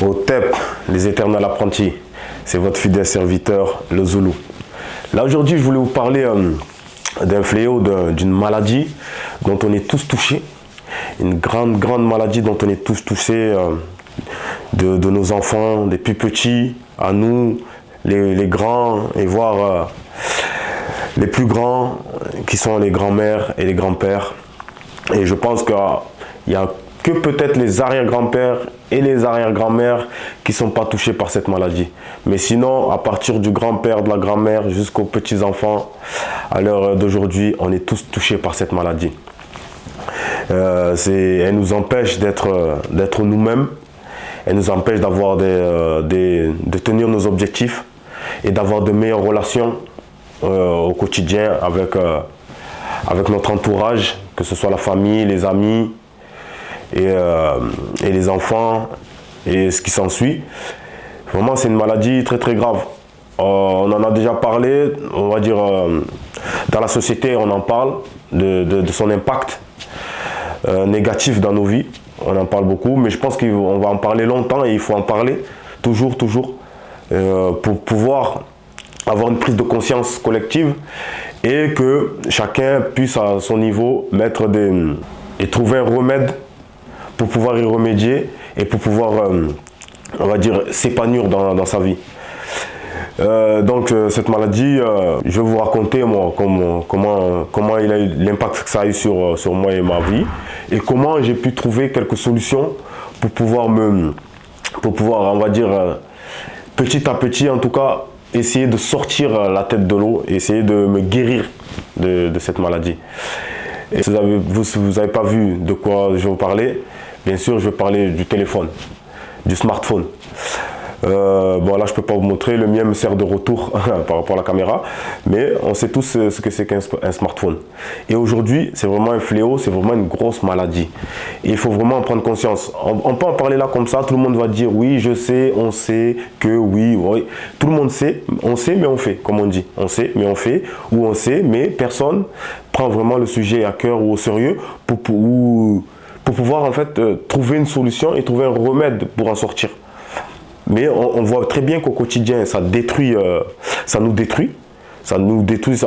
Au TEP, les éternels apprentis, c'est votre fidèle serviteur, le Zoulou. Là aujourd'hui, je voulais vous parler d'un fléau, d'une maladie dont on est tous touchés. Une grande maladie dont on est tous touchés, de nos enfants, des plus petits, à nous, les grands, et voire les plus grands, qui sont les grands-mères et les grands-pères. Et je pense qu'il n'y a que peut-être les arrière-grands-pères et les arrière-grand-mères qui ne sont pas touchés par cette maladie. Mais sinon, à partir du grand-père, de la grand-mère, jusqu'aux petits-enfants, à l'heure d'aujourd'hui, on est tous touchés par cette maladie. Elle nous empêche d'être nous-mêmes, elle nous empêche de tenir nos objectifs et d'avoir de meilleures relations au quotidien avec notre entourage, que ce soit la famille, les amis, et les enfants et ce qui s'ensuit. Vraiment, c'est une maladie très grave. On en a déjà parlé, on va dire, dans la société, on en parle de son impact négatif dans nos vies. On en parle beaucoup, mais je pense qu'on va en parler longtemps et il faut en parler toujours, pour pouvoir avoir une prise de conscience collective et que chacun puisse à son niveau et trouver un remède pour pouvoir y remédier et pour pouvoir, on va dire, s'épanouir dans sa vie. Donc cette maladie, je vais vous raconter moi, comment il a eu l'impact que ça a eu sur moi et ma vie et comment j'ai pu trouver quelques solutions pour pouvoir, on va dire, petit à petit en tout cas, essayer de sortir la tête de l'eau, essayer de me guérir de cette maladie. Et si vous n'avez pas vu de quoi je vais vous parler, bien sûr, je vais parler du téléphone, du smartphone. Bon, là, je ne peux pas vous montrer, le mien me sert de retour par rapport à la caméra, mais on sait tous ce que c'est qu'un smartphone. Et aujourd'hui, c'est vraiment un fléau, c'est vraiment une grosse maladie. Et il faut vraiment en prendre conscience. On peut en parler là comme ça, tout le monde va dire oui, je sais, on sait que oui. Tout le monde sait, on sait, mais on fait, comme on dit. On sait, mais on fait, ou on sait, mais personne prend vraiment le sujet à cœur ou au sérieux pour pouvoir en fait trouver une solution et trouver un remède pour en sortir. Mais on voit très bien qu'au quotidien, ça nous détruit, on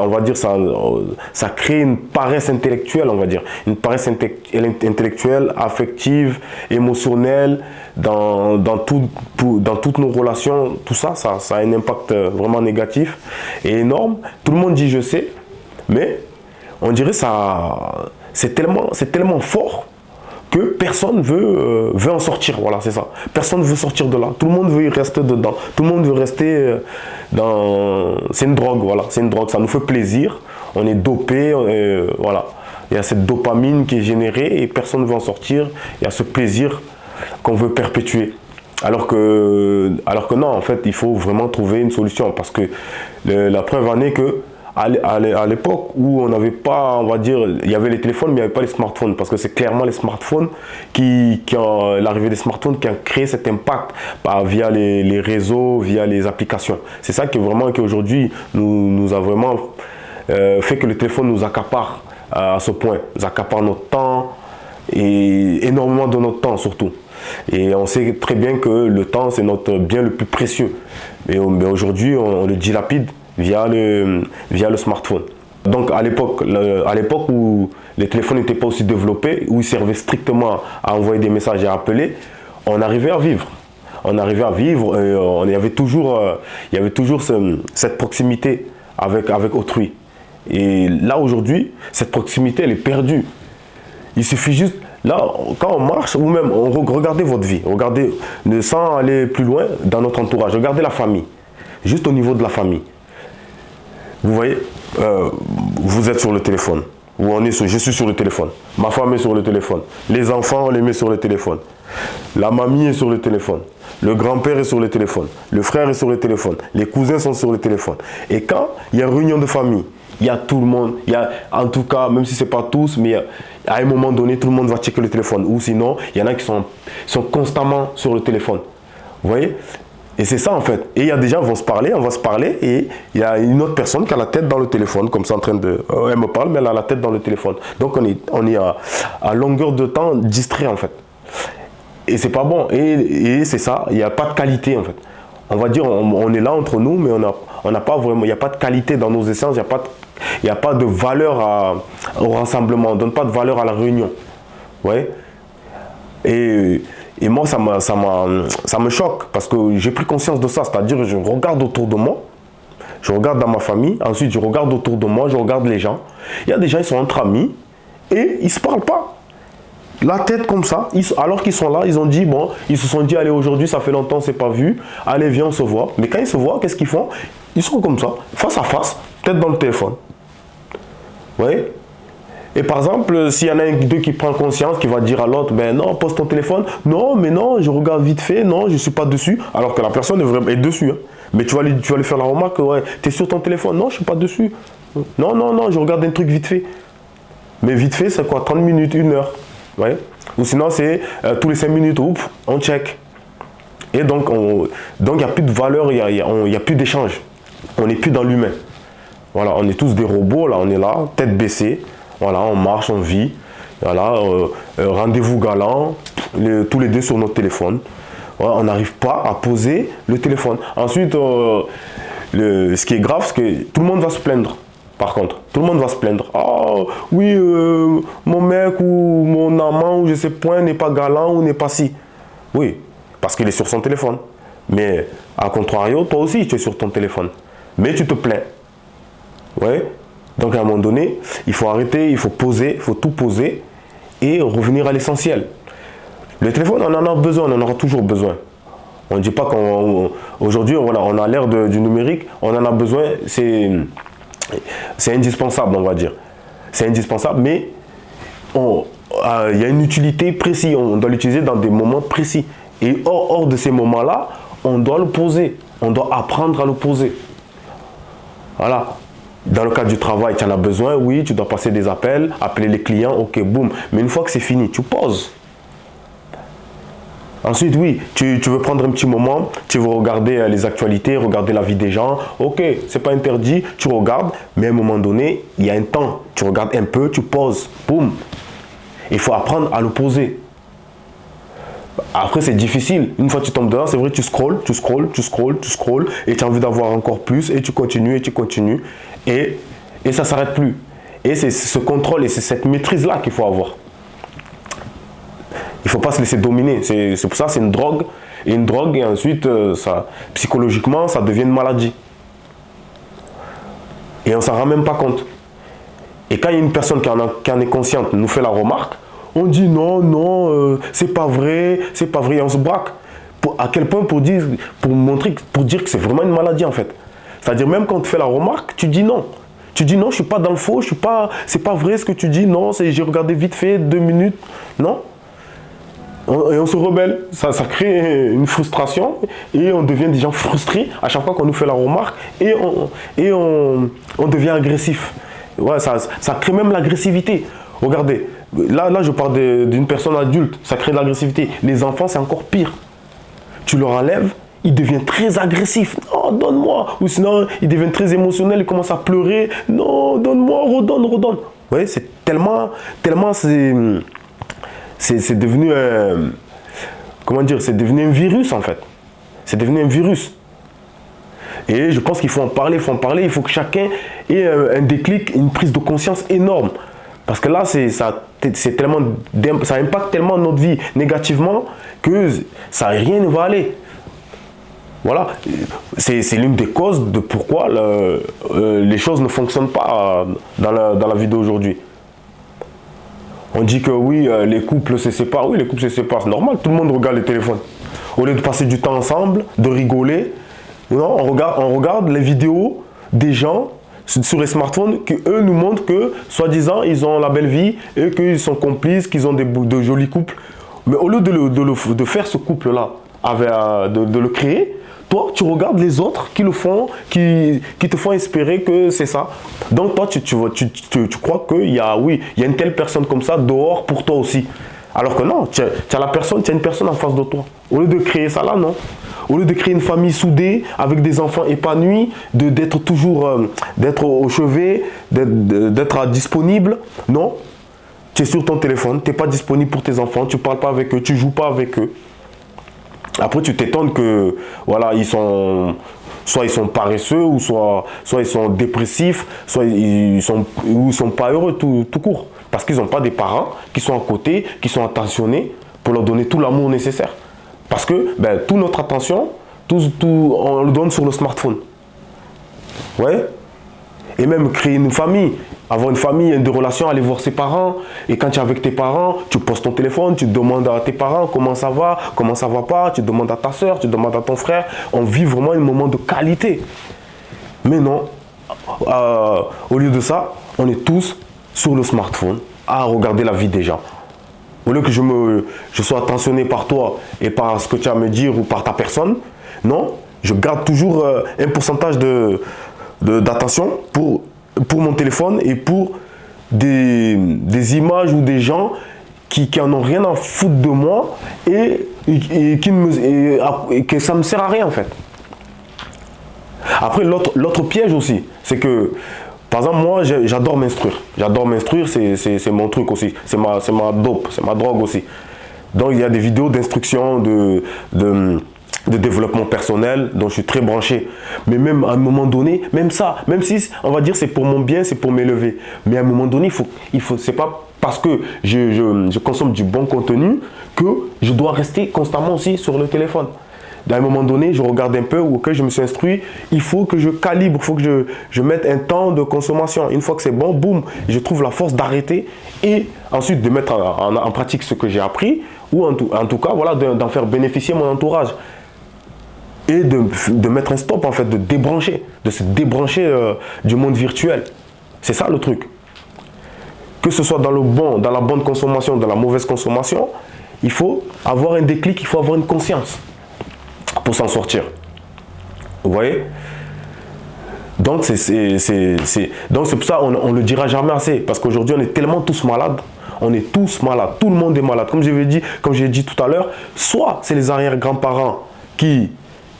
va dire, ça crée une paresse intellectuelle, on va dire, une paresse intellectuelle, affective, émotionnelle, dans toutes nos relations, tout ça a un impact vraiment négatif et énorme. Tout le monde dit je sais, mais on dirait c'est tellement fort que personne veut en sortir, voilà, c'est ça. Personne ne veut sortir de là, tout le monde veut y rester dedans, tout le monde veut rester dans... C'est une drogue, voilà, c'est une drogue, ça nous fait plaisir, on est dopé, voilà. Il y a cette dopamine qui est générée et personne ne veut en sortir, il y a ce plaisir qu'on veut perpétuer. Alors que non, en fait, il faut vraiment trouver une solution parce que la preuve en est que à l'époque où on n'avait pas, on va dire, il y avait les téléphones, mais il n'y avait pas les smartphones, parce que c'est clairement les smartphones l'arrivée des smartphones qui a créé cet impact via les réseaux, via les applications. C'est ça qui aujourd'hui nous a vraiment fait que le téléphone nous accapare à ce point, nous accapare notre temps et énormément de notre temps surtout. Et on sait très bien que le temps c'est notre bien le plus précieux. Mais aujourd'hui on le dilapide via le smartphone. Donc à l'époque où les téléphones n'étaient pas aussi développés, où ils servaient strictement à envoyer des messages et à appeler, on arrivait à vivre. Il y avait toujours cette proximité avec autrui. Et là aujourd'hui, cette proximité elle est perdue. Il suffit juste, là, quand on marche, ou même regardez votre vie, regardez, sans aller plus loin dans notre entourage, regardez la famille, juste au niveau de la famille. Vous voyez, vous êtes sur le téléphone, je suis sur le téléphone, ma femme est sur le téléphone, les enfants on les met sur le téléphone, la mamie est sur le téléphone, le grand-père est sur le téléphone, le frère est sur le téléphone, les cousins sont sur le téléphone. Et quand il y a une réunion de famille, il y a tout le monde, en tout cas, même si ce n'est pas tous, mais à un moment donné, tout le monde va checker le téléphone. Ou sinon, il y en a qui sont constamment sur le téléphone. Vous voyez ? Et c'est ça en fait. Et il y a des gens qui vont se parler, on va se parler, et il y a une autre personne qui a la tête dans le téléphone, comme ça en train de... elle me parle, mais elle a la tête dans le téléphone. Donc on est à longueur de temps distrait en fait. Et c'est pas bon. Et c'est ça, il n'y a pas de qualité en fait. On va dire, on est là entre nous, mais on n'a pas vraiment, il n'y a pas de qualité dans nos échanges, il n'y a pas de valeur au rassemblement, on ne donne pas de valeur à la réunion. Ouais. Et moi, ça me choque parce que j'ai pris conscience de ça. C'est-à-dire, je regarde autour de moi, je regarde dans ma famille, ensuite je regarde autour de moi, je regarde les gens. Il y a des gens, ils sont entre amis et ils ne se parlent pas. La tête comme ça, alors qu'ils sont là, ils ont dit, bon, ils se sont dit, allez, aujourd'hui, ça fait longtemps, c'est pas vu, allez, viens, on se voit. Mais quand ils se voient, qu'est-ce qu'ils font? Ils sont comme ça, face à face, tête dans le téléphone. Vous voyez? Et par exemple, s'il y en a un d'eux qui prend conscience, qui va dire à l'autre, ben non, pose ton téléphone, non, mais non, je regarde vite fait, non, je ne suis pas dessus, alors que la personne est dessus. Hein. Mais tu vas lui faire la remarque, ouais, tu es sur ton téléphone, non, je ne suis pas dessus. Non, non, non, je regarde un truc vite fait. Mais vite fait, c'est quoi? 30 minutes, 1 heure. Ouais. Ou sinon, c'est tous les 5 minutes, on check. Et donc, il n'y a plus de valeur, il n'y a plus d'échange. On n'est plus dans l'humain. Voilà, on est tous des robots, là, on est là, tête baissée. Voilà, on marche, on vit. Voilà, rendez-vous galant, tous les deux sur notre téléphone. Voilà, on n'arrive pas à poser le téléphone. Ensuite, ce qui est grave, c'est que tout le monde va se plaindre. Par contre, tout le monde va se plaindre. Ah oui, mon mec ou mon amant ou je sais point n'est pas galant ou n'est pas si. Oui, parce qu'il est sur son téléphone. Mais à contrario, toi aussi, tu es sur ton téléphone. Mais tu te plains. Ouais. Donc à un moment donné, il faut arrêter, il faut poser, il faut tout poser et revenir à l'essentiel. Le téléphone, on en a besoin, on en aura toujours besoin. On ne dit pas qu'aujourd'hui, voilà, on a l'ère du numérique, on en a besoin, c'est indispensable, on va dire. C'est indispensable, mais il y a une utilité précise, on doit l'utiliser dans des moments précis. Et hors de ces moments-là, on doit le poser, on doit apprendre à le poser. Voilà. Dans le cadre du travail, tu en as besoin, oui, tu dois passer des appels, appeler les clients, ok, boum. Mais une fois que c'est fini, tu poses. Ensuite, oui, tu veux prendre un petit moment, tu veux regarder les actualités, regarder la vie des gens, ok, c'est pas interdit, tu regardes, mais à un moment donné, il y a un temps, tu regardes un peu, tu poses, boum. Il faut apprendre à le poser. Après, c'est difficile. Une fois que tu tombes dedans, c'est vrai, tu scrolles, et tu as envie d'avoir encore plus, et tu continues, et ça ne s'arrête plus. Et c'est ce contrôle et c'est cette maîtrise-là qu'il faut avoir. Il ne faut pas se laisser dominer. C'est pour ça que c'est une drogue. Et ensuite, psychologiquement, ça devient une maladie. Et on ne s'en rend même pas compte. Et quand il y a une personne qui en est consciente, nous fait la remarque, on dit non, c'est pas vrai, et on se braque. À quel point pour dire que c'est vraiment une maladie en fait. C'est-à-dire même quand on te fait la remarque, tu dis non. Tu dis non, je ne suis pas dans le faux, c'est pas vrai ce que tu dis, non, j'ai regardé vite fait, 2 minutes, non. Et on se rebelle, ça crée une frustration et on devient des gens frustrés à chaque fois qu'on nous fait la remarque et on devient agressif. Ouais, ça crée même l'agressivité. Regardez, là je parle d'une personne adulte, ça crée de l'agressivité. Les enfants, c'est encore pire. Tu leur enlèves, ils deviennent très agressifs. Non, donne-moi. Ou sinon, ils deviennent très émotionnels, ils commencent à pleurer. Non, donne-moi, redonne. Vous voyez, c'est tellement c'est devenu c'est devenu un virus en fait. C'est devenu un virus. Et je pense qu'il faut en parler, il faut que chacun ait un déclic, une prise de conscience énorme. Parce que là, ça impacte tellement notre vie négativement que rien ne va aller. Voilà, c'est l'une des causes de pourquoi les choses ne fonctionnent pas dans la vie d'aujourd'hui. On dit que oui, les couples se séparent. Oui, les couples se séparent, c'est normal. Tout le monde regarde les téléphones. Au lieu de passer du temps ensemble, de rigoler, non, on regarde les vidéos des gens sur les smartphones qui, eux, nous montrent que, soi-disant, ils ont la belle vie et qu'ils sont complices, qu'ils ont de jolis couples. Mais au lieu de faire ce couple-là, de le créer, toi, tu regardes les autres qui le font, qui te font espérer que c'est ça. Donc, toi, tu crois qu'il y a une telle personne comme ça dehors pour toi aussi. Alors que non, tu as une personne en face de toi. Au lieu de créer ça là, non. Au lieu de créer une famille soudée, avec des enfants épanouis, d'être toujours au chevet, d'être disponible, non. tu es sur ton téléphone, tu n'es pas disponible pour tes enfants, tu ne parles pas avec eux, tu ne joues pas avec eux. Après, tu t'étonnes que, voilà, soit ils sont paresseux, ou soit ils sont dépressifs, soit ils sont pas heureux tout court. Parce qu'ils n'ont pas des parents qui sont à côté, qui sont attentionnés pour leur donner tout l'amour nécessaire. Parce que toute notre attention, on le donne sur le smartphone. Ouais. Et même créer une famille, avoir une famille, des relations, aller voir ses parents. Et quand tu es avec tes parents, tu poses ton téléphone, tu demandes à tes parents comment ça va pas, tu demandes à ta soeur, tu demandes à ton frère. On vit vraiment un moment de qualité. Mais non, au lieu de ça, on est tous sur le smartphone à regarder la vie des gens. Au lieu que je sois attentionné par toi et par ce que tu as à me dire ou par ta personne, non, je garde toujours un pourcentage d'attention pour mon téléphone et pour des images ou des gens qui en ont rien à foutre de moi et que ça ne me sert à rien en fait. Après, l'autre piège aussi, c'est que, par exemple, moi, j'adore m'instruire. J'adore m'instruire, c'est mon truc aussi. C'est ma dope, c'est ma drogue aussi. Donc, il y a des vidéos d'instruction, de développement personnel dont je suis très branché. Mais même à un moment donné, même ça, même si on va dire c'est pour mon bien, c'est pour m'élever. Mais à un moment donné, c'est pas parce que je consomme du bon contenu que je dois rester constamment aussi sur le téléphone. À un moment donné, je regarde un peu ou que je me suis instruit, il faut que je calibre, il faut que je mette un temps de consommation. Une fois que c'est bon, boum, je trouve la force d'arrêter et ensuite de mettre en pratique ce que j'ai appris ou en tout cas, voilà, d'en faire bénéficier mon entourage. Et de mettre un stop, en fait, de se débrancher du monde virtuel. C'est ça le truc. Que ce soit dans la bonne consommation, dans la mauvaise consommation, il faut avoir un déclic, il faut avoir une conscience pour s'en sortir. Vous voyez? Donc c'est pour ça qu'on ne le dira jamais assez. Parce qu'aujourd'hui, on est tellement tous malades. On est tous malades. Tout le monde est malade. Comme j'ai dit tout à l'heure, soit c'est les arrière-grands-parents qui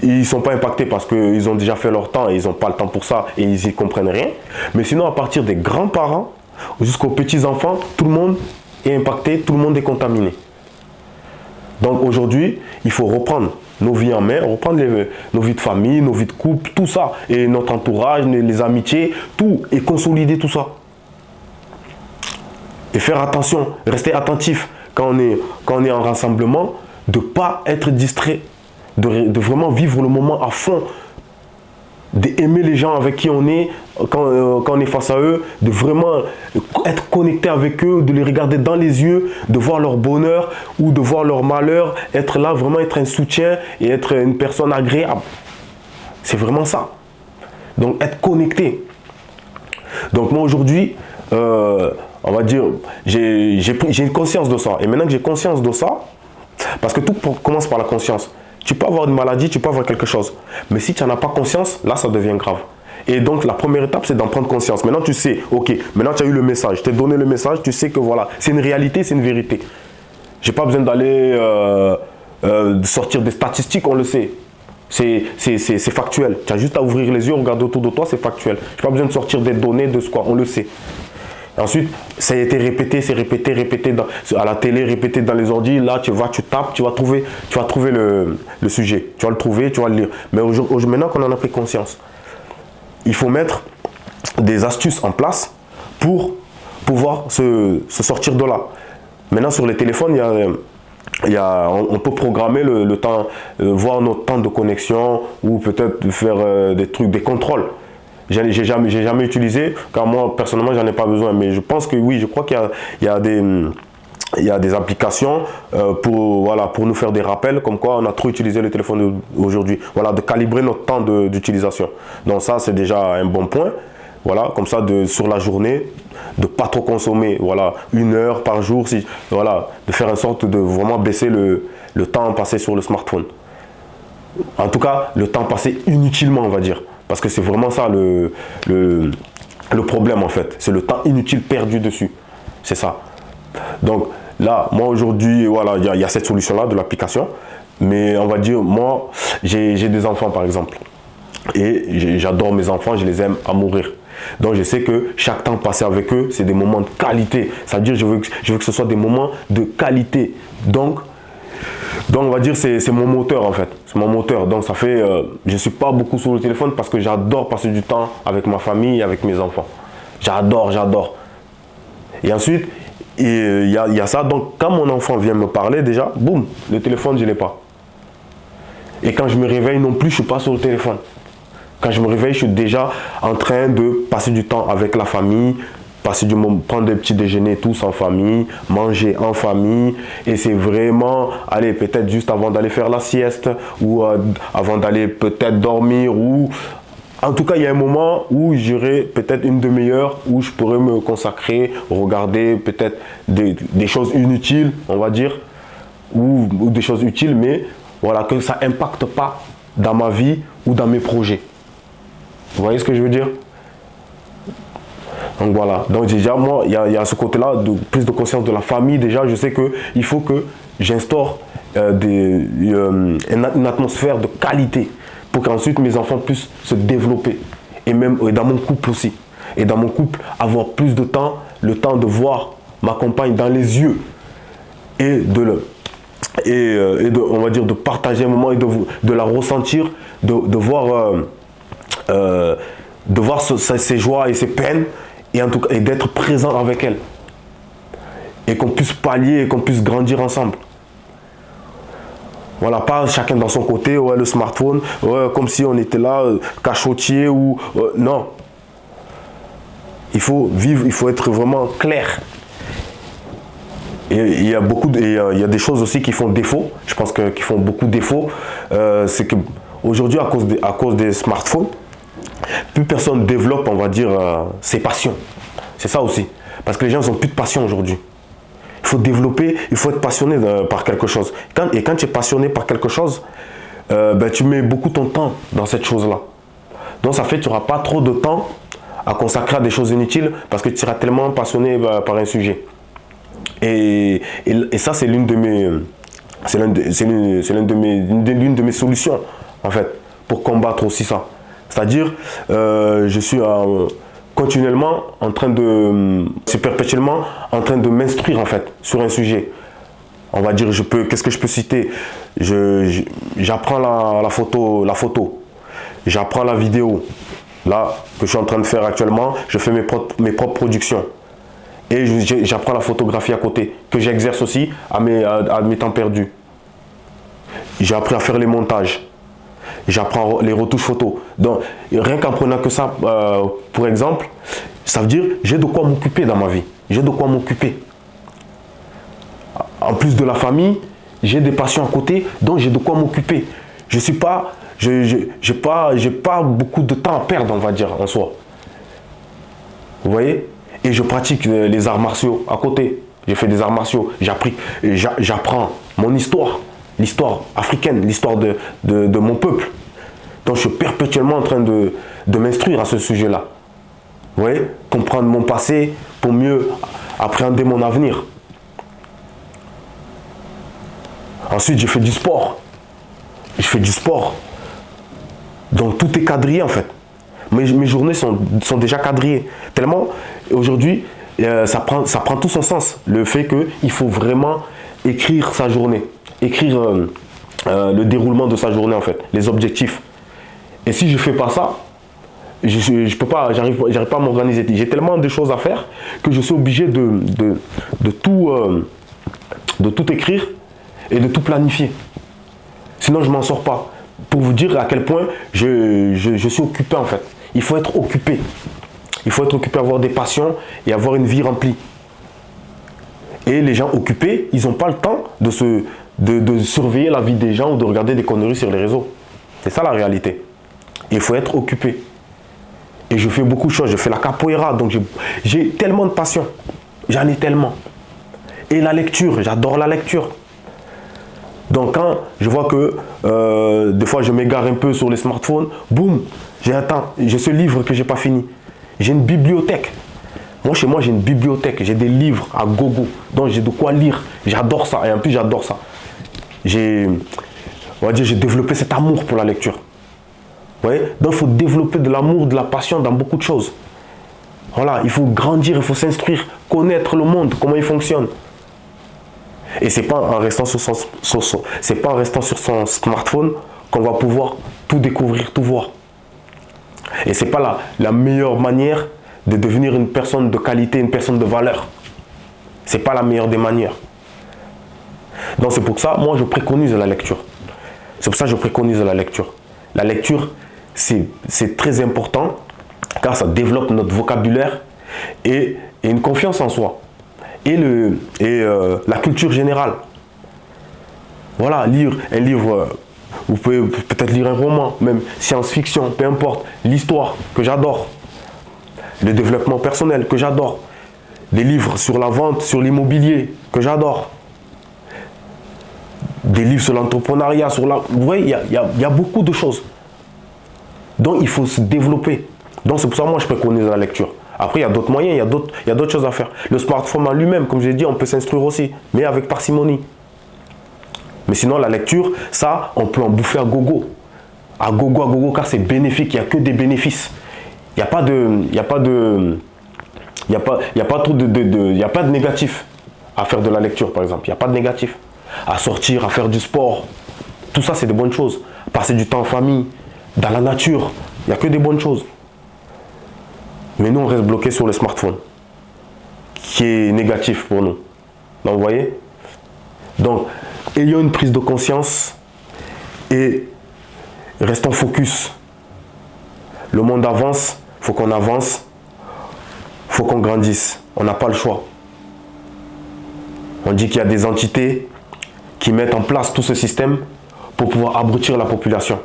ils ne sont pas impactés parce qu'ils ont déjà fait leur temps et ils n'ont pas le temps pour ça et ils n'y comprennent rien. Mais sinon, à partir des grands-parents jusqu'aux petits-enfants, tout le monde est impacté, tout le monde est contaminé. Donc aujourd'hui, il faut reprendre nos vies en main, reprendre nos vies de famille, nos vies de couple, tout ça, et notre entourage, les amitiés, tout, et consolider tout ça. Et faire attention, rester attentif quand on est en rassemblement, de ne pas être distrait. De vraiment vivre le moment à fond, d'aimer les gens avec qui on est, quand on est face à eux, de vraiment être connecté avec eux, de les regarder dans les yeux, de voir leur bonheur ou de voir leur malheur, être là, vraiment être un soutien et être une personne agréable. C'est vraiment ça. Donc être connecté. Donc moi aujourd'hui, on va dire, j'ai une conscience de ça. Et maintenant que j'ai conscience de ça, parce que tout commence par la conscience. Tu peux avoir une maladie, tu peux avoir quelque chose. Mais si tu n'en as pas conscience, là, ça devient grave. Et donc, la première étape, c'est d'en prendre conscience. Maintenant, tu sais, ok, maintenant tu as eu le message. Je t'ai donné le message, tu sais que voilà, c'est une réalité, c'est une vérité. Je n'ai pas besoin d'aller sortir des statistiques, on le sait. C'est factuel. Tu as juste à ouvrir les yeux, regarder autour de toi, c'est factuel. Je n'ai pas besoin de sortir des données de ce quoi, on le sait. Ensuite, ça a été répété, c'est répété à la télé, répété dans les ordi. Là, tu tapes, tu vas trouver le sujet. Tu vas le trouver, tu vas le lire. Mais maintenant qu'on en a pris conscience, il faut mettre des astuces en place pour pouvoir se sortir de là. Maintenant, sur les téléphones, on peut programmer le temps, voir notre temps de connexion ou peut-être faire des contrôles. J'ai jamais utilisé, car moi personnellement j'en ai pas besoin, mais je pense que oui, je crois qu'il y a des applications pour nous faire des rappels, comme quoi on a trop utilisé le téléphone aujourd'hui. Voilà, de calibrer notre temps d'utilisation. Donc ça c'est déjà un bon point. Voilà, comme ça sur la journée, de pas trop consommer. Voilà, 1 heure par jour, voilà, de faire en sorte de vraiment baisser le temps passé sur le smartphone. En tout cas, le temps passé inutilement, on va dire. Parce que c'est vraiment ça le problème en fait. C'est le temps inutile perdu dessus. C'est ça. Donc là, moi aujourd'hui, voilà, il y a cette solution-là de l'application. Mais on va dire, moi, j'ai des enfants par exemple. Et j'adore mes enfants, je les aime à mourir. Donc je sais que chaque temps passé avec eux, c'est des moments de qualité. C'est-à-dire je veux que ce soit des moments de qualité. Donc on va dire c'est mon moteur en fait. C'est mon moteur. Donc ça fait, je ne suis pas beaucoup sur le téléphone parce que j'adore passer du temps avec ma famille et avec mes enfants. J'adore. Et ensuite, il y a ça. Donc quand mon enfant vient me parler déjà, boum, le téléphone je ne l'ai pas. Et quand je me réveille non plus, je ne suis pas sur le téléphone. Quand je me réveille, je suis déjà en train de passer du temps avec la famille, prendre des petits déjeuners tous en famille, manger en famille. Et c'est vraiment, allez, peut-être juste avant d'aller faire la sieste ou avant d'aller peut-être dormir. Ou en tout cas, il y a un moment où j'aurai peut-être une demi-heure où je pourrais me consacrer, regarder peut-être des choses inutiles, on va dire, ou des choses utiles, mais voilà, que ça n'impacte pas dans ma vie ou dans mes projets. Vous voyez ce que je veux dire? Donc voilà, donc déjà moi, il y a ce côté-là de prise de conscience de la famille. Déjà, je sais qu'il faut que j'instaure une atmosphère de qualité pour qu'ensuite mes enfants puissent se développer. Et même dans mon couple aussi. Et dans mon couple, avoir plus de temps, le temps de voir ma compagne dans les yeux et on va dire de partager un moment et de la ressentir, de voir ses joies et ses peines et en tout cas et d'être présent avec elle et qu'on puisse pallier et qu'on puisse grandir ensemble. Voilà, pas chacun dans son côté, ouais, le smartphone, ouais, comme si on était là, cachotier ou non. Il faut vivre, il faut être vraiment clair. Et il y a des choses aussi qui font défaut. Je pense qui font beaucoup défaut. C'est qu'aujourd'hui, à cause des smartphones, plus personne développe, on va dire, ses passions. C'est ça aussi. Parce que les gens n'ont plus de passion aujourd'hui. Il faut développer, il faut être passionné par quelque chose. Et quand tu es passionné par quelque chose, tu mets beaucoup ton temps dans cette chose-là. Donc ça fait que tu n'auras pas trop de temps à consacrer à des choses inutiles parce que tu seras tellement passionné par un sujet. Et ça, c'est l'une de mes solutions, en fait, pour combattre aussi ça. C'est-à-dire, je suis continuellement perpétuellement en train de m'instruire, en fait, sur un sujet. On va dire, qu'est-ce que je peux citer? J'apprends la photo. J'apprends la vidéo. Là, que je suis en train de faire actuellement, je fais mes propres productions. Et j'apprends la photographie à côté, que j'exerce aussi à mes temps perdus. J'ai appris à faire les montages. J'apprends les retouches photos. Donc, rien qu'en prenant que ça, pour exemple, ça veut dire j'ai de quoi m'occuper dans ma vie. J'ai de quoi m'occuper. En plus de la famille, j'ai des passions à côté, donc j'ai de quoi m'occuper. J'ai pas beaucoup de temps à perdre, on va dire, en soi. Vous voyez? Et je pratique les arts martiaux à côté. J'ai fait des arts martiaux. J'apprends mon histoire, l'histoire africaine, l'histoire de mon peuple. Donc je suis perpétuellement en train de m'instruire à ce sujet-là. Vous voyez? Comprendre mon passé pour mieux appréhender mon avenir. Ensuite, je fais du sport. Donc tout est quadrillé en fait. Mes journées sont déjà quadrillées. Tellement, aujourd'hui, ça prend tout son sens. Le fait qu'il faut vraiment écrire sa journée. Écrire le déroulement de sa journée en fait. Les objectifs. Et si je ne fais pas ça, je peux pas, j'arrive pas à m'organiser. J'ai tellement de choses à faire que je suis obligé de tout écrire et de tout planifier. Sinon, je ne m'en sors pas. Pour vous dire à quel point je suis occupé en fait. Il faut être occupé. Il faut être occupé, avoir des passions et avoir une vie remplie. Et les gens occupés, ils n'ont pas le temps de surveiller la vie des gens ou de regarder des conneries sur les réseaux. C'est ça la réalité. Il faut être occupé. Et je fais beaucoup de choses. Je fais la capoeira, donc j'ai tellement de passion. J'en ai tellement. Et la lecture, j'adore la lecture. Donc quand je vois que des fois je m'égare un peu sur les smartphones, boum, j'ai ce livre que je n'ai pas fini. J'ai une bibliothèque. Moi, chez moi, j'ai une bibliothèque. J'ai des livres à gogo. Donc j'ai de quoi lire. J'adore ça. Et en plus, j'adore ça. J'ai développé cet amour pour la lecture. Vous voyez? Donc il faut développer de l'amour, de la passion dans beaucoup de choses. Voilà, il faut grandir, il faut s'instruire, connaître le monde, comment il fonctionne. Et c'est pas en restant sur son smartphone qu'on va pouvoir tout découvrir, tout voir. Et c'est pas la meilleure manière de devenir une personne de qualité, une personne de valeur. C'est pas la meilleure des manières. Donc c'est pour ça, moi je préconise la lecture. C'est pour ça que je préconise la lecture. La lecture, c'est très important car ça développe notre vocabulaire et une confiance en soi. Et la culture générale. Voilà, lire un livre, vous pouvez peut-être lire un roman, même science-fiction, peu importe, l'histoire que j'adore, le développement personnel que j'adore, des livres sur la vente, sur l'immobilier que j'adore, des livres sur l'entrepreneuriat, vous voyez, il y a beaucoup de choses. Donc il faut se développer. Donc c'est pour ça que moi je préconise la lecture. Après, il y a d'autres moyens, il y a d'autres choses à faire. Le smartphone en lui-même, comme j'ai dit, on peut s'instruire aussi, mais avec parcimonie. Mais sinon, la lecture, ça, on peut en bouffer à gogo. À gogo, car c'est bénéfique, il n'y a que des bénéfices. Il n'y a pas de négatif à faire de la lecture, par exemple. Il n'y a pas de négatif. À sortir, à faire du sport. Tout ça, c'est de bonnes choses. Passer du temps en famille, dans la nature, il n'y a que des bonnes choses. Mais nous, on reste bloqué sur le smartphone, qui est négatif pour nous. Donc, vous voyez? Donc, ayons une prise de conscience et restons focus. Le monde avance, il faut qu'on avance, il faut qu'on grandisse. On n'a pas le choix. On dit qu'il y a des entités qui mettent en place tout ce système pour pouvoir abrutir la population.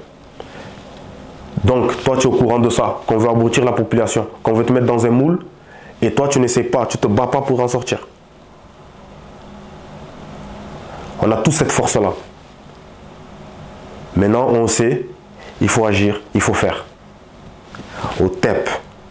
Donc, toi, tu es au courant de ça, qu'on veut abrutir la population, qu'on veut te mettre dans un moule, et toi, tu n'essaies pas, tu ne te bats pas pour en sortir. On a toute cette force-là. Maintenant, on sait, il faut agir, il faut faire. Au TEP.